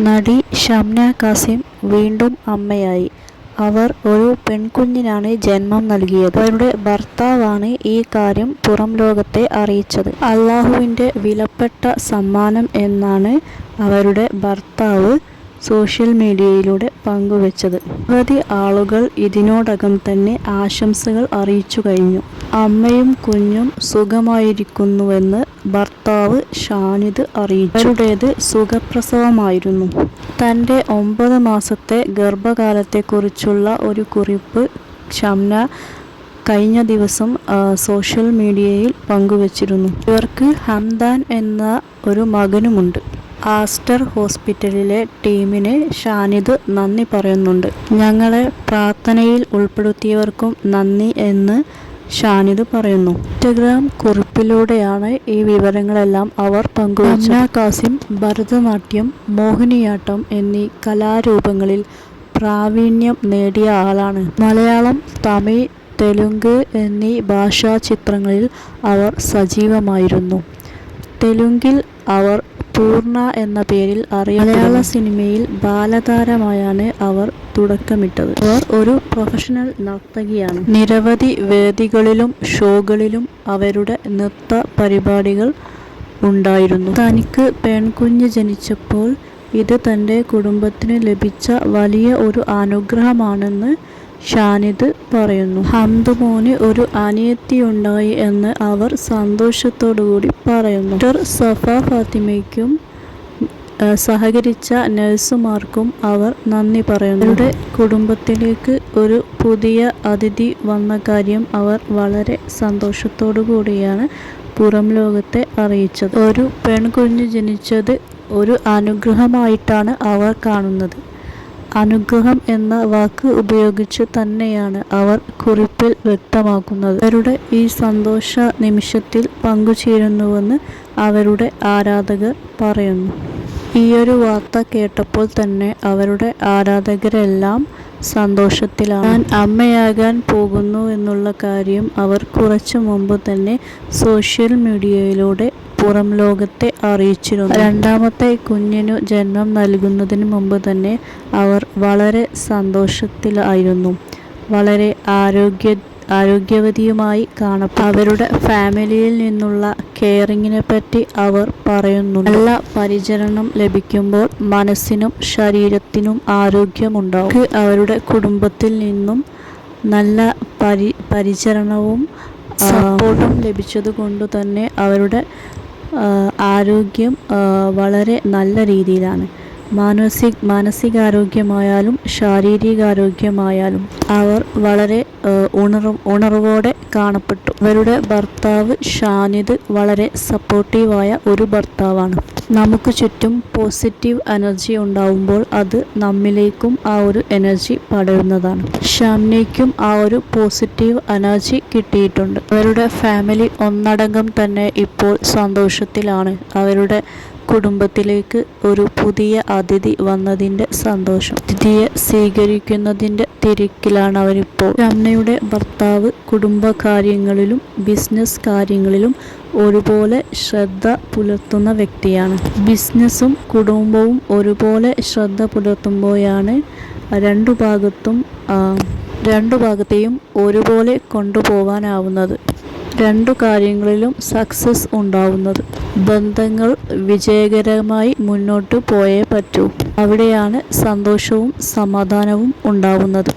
നടി ഷംന കാസിം വീണ്ടും അമ്മയായി. അവർ ഒരു പെൺകുഞ്ഞിനാണ് ജന്മം നൽകിയത്. അവരുടെ ഭർത്താവാണ് ഈ കാര്യം പുറം ലോകത്തെ അറിയിച്ചത്. അല്ലാഹുവിൻ്റെ വിലപ്പെട്ട സമ്മാനം എന്നാണ് അവരുടെ ഭർത്താവ് സോഷ്യൽ മീഡിയയിലൂടെ പങ്കുവച്ചത്. നിരവധി ആളുകൾ ഇതിനോടകം തന്നെ ആശംസകൾ അറിയിച്ചു കഴിഞ്ഞു. അമ്മയും കുഞ്ഞും സുഖമായിരിക്കുന്നുവെന്ന് ഭർത്താവ് ഷാനിദ് അറിയിച്ചു. അവരുടേത് സുഖപ്രസവമായിരുന്നു. തൻ്റെ 9 മാസത്തെ ഗർഭകാലത്തെക്കുറിച്ചുള്ള ഒരു കുറിപ്പ് ഷംന കഴിഞ്ഞ ദിവസം സോഷ്യൽ മീഡിയയിൽ പങ്കുവച്ചിരുന്നു. ഇവർക്ക് ഹംദാൻ എന്ന ഒരു മകനുമുണ്ട്. ആസ്റ്റർ ഹോസ്പിറ്റലിലെ ടീമിന് ഷാനിദ് നന്ദി പറയുന്നുണ്ട്. ഞങ്ങളെ പ്രാർത്ഥനയിൽ ഉൾപ്പെടുത്തിയവർക്കും നന്ദി എന്ന് ഷാനിദ് പറയുന്നു. ഇൻസ്റ്റഗ്രാം കുറിപ്പിലൂടെയാണ് ഈ വിവരങ്ങളെല്ലാം അവർ പങ്കുവച്ചത്. ഷംന കാസിം ഭരതനാട്യം, മോഹിനിയാട്ടം എന്നീ കലാരൂപങ്ങളിൽ പ്രാവീണ്യം നേടിയ ആളാണ്. മലയാളം, തമിഴ്, തെലുങ്ക് എന്നീ ഭാഷാ ചിത്രങ്ങളിൽ അവർ സജീവമായിരുന്നു. തെലുങ്കിൽ അവർ പൂർണ്ണ എന്ന പേരിൽ അറിയപ്പെടുന്നു. മലയാള സിനിമയിൽ ബാലതാരമായാണ് അവർ തുടക്കമിട്ടത്. അവർ ഒരു പ്രൊഫഷണൽ നർത്തകിയാണ്. നിരവധി വേദികളിലും ഷോകളിലും അവരുടെ നൃത്ത പരിപാടികൾ ഉണ്ടായിരുന്നു. തനിക്ക് പെൺകുഞ്ഞ് ജനിച്ചപ്പോൾ ഇത് തൻ്റെ കുടുംബത്തിന് ലഭിച്ച വലിയ ഒരു അനുഗ്രഹമാണെന്ന് ഷാനിദ് പറയുന്നു. ഹംദുമോന് ഒരു അനിയത്തിയുണ്ടായി എന്ന് അവർ സന്തോഷത്തോടുകൂടി പറയുന്നു. ഡോക്ടർ സഫ ഫാത്തിമയ്ക്കും സഹകരിച്ച നഴ്സുമാർക്കും അവർ നന്ദി പറയുന്നു. അവരുടെ കുടുംബത്തിലേക്ക് ഒരു പുതിയ അതിഥി വന്ന കാര്യം അവർ വളരെ സന്തോഷത്തോടു കൂടിയാണ് പുറം ലോകത്തെ അറിയിച്ചത്. ഒരു പെൺകുഞ്ഞ് ജനിച്ചത് ഒരു അനുഗ്രഹമായിട്ടാണ് അവർ കാണുന്നത്. അനുഗ്രഹം എന്ന വാക്ക് ഉപയോഗിച്ച് തന്നെയാണ് അവർ കുറിപ്പിൽ വ്യക്തമാക്കുന്നത്. അവരുടെ ഈ സന്തോഷ നിമിഷത്തിൽ പങ്കുചേരുന്നുവെന്ന് അവരുടെ ആരാധകർ പറയുന്നു. ഈയൊരു വാർത്ത കേട്ടപ്പോൾ തന്നെ അവരുടെ ആരാധകരെല്ലാം സന്തോഷത്തിലാണ്. ഞാൻ അമ്മയാകാൻ പോകുന്നു എന്നുള്ള കാര്യം അവർ കുറച്ചു മുമ്പ് തന്നെ സോഷ്യൽ മീഡിയയിലൂടെ പുറം ലോകത്തെ അറിയിച്ചിരുന്നു. രണ്ടാമത്തെ കുഞ്ഞിനു ജന്മം നൽകുന്നതിന് മുമ്പ് തന്നെ അവർ വളരെ സന്തോഷത്തിലായിരുന്നു. വളരെ ആരോഗ്യവതിയുമായി കാണപ്പെട്ടു. അവരുടെ ഫാമിലിയിൽ നിന്നുള്ള കെയറിങ്ങിനെ പറ്റി അവർ പറയുന്നു. നല്ല പരിചരണം ലഭിക്കുമ്പോൾ മനസ്സിനും ശരീരത്തിനും ആരോഗ്യമുണ്ടാവും. അവരുടെ കുടുംബത്തിൽ നിന്നും നല്ല പരിചരണവും സപ്പോർട്ടും ലഭിച്ചതുകൊണ്ട് തന്നെ അവരുടെ ആരോഗ്യം വളരെ നല്ല രീതിയിലാണ്. മാനസികാരോഗ്യമായാലും ശാരീരികാരോഗ്യമായാലും അവർ വളരെ ഉണർവോടെ കാണപ്പെട്ടു. അവരുടെ ഭർത്താവ് ഷാനിദ് വളരെ സപ്പോർട്ടീവായ ഒരു ഭർത്താവാണ്. നമുക്ക് ചുറ്റും പോസിറ്റീവ് എനർജി ഉണ്ടാവുമ്പോൾ അത് നമ്മിലേക്കും ആ ഒരു എനർജി പടരുന്നതാണ്. ഷംനയ്ക്കും ആ ഒരു പോസിറ്റീവ് എനർജി കിട്ടിയിട്ടുണ്ട്. അവരുടെ ഫാമിലി ഒന്നടങ്കം തന്നെ ഇപ്പോൾ സന്തോഷത്തിലാണ്. അവരുടെ കുടുംബത്തിലേക്ക് ഒരു പുതിയ അതിഥി വന്നതിൻ്റെ സന്തോഷം, അതിഥിയെ സ്വീകരിക്കുന്നതിൻ്റെ തിരക്കിലാണ് അവരിപ്പോൾ. ഷംനയുടെ ഭർത്താവ് കുടുംബകാര്യങ്ങളിലും ബിസിനസ് കാര്യങ്ങളിലും ഒരുപോലെ ശ്രദ്ധ പുലർത്തുന്ന വ്യക്തിയാണ്. ബിസിനസ്സും കുടുംബവും ഒരുപോലെ ശ്രദ്ധ പുലർത്തുമ്പോഴാണ് രണ്ടു ഭാഗത്തെയും ഒരുപോലെ കൊണ്ടുപോകാനാവുന്നത്. രണ്ടു കാര്യങ്ങളിലും സക്സസ് ഉണ്ടാവുന്നത്. ബന്ധങ്ങൾ വിജയകരമായി മുന്നോട്ട് പോയേ പറ്റൂ. അവിടെയാണ് സന്തോഷവും സമാധാനവും ഉണ്ടാവുന്നത്.